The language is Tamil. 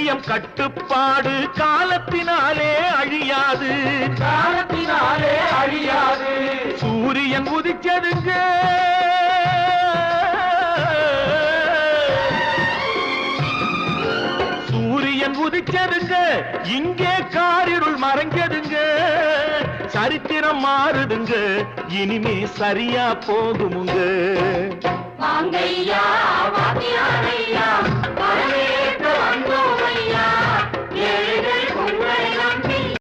நிச்சயம் கட்டுப்பாடு காலத்தினாலே அழியாது, காலத்தினாலே அழியாது. சூரியன் உதிச்சதுங்க உதிச்சதுங்க, இங்கே காரிருள் மறைஞ்சதுங்க. சரித்திரம் மாறுதுங்க, இனிமே சரியா போகுமுங்க. வாங்கையா வாத்தியாரையா வரவே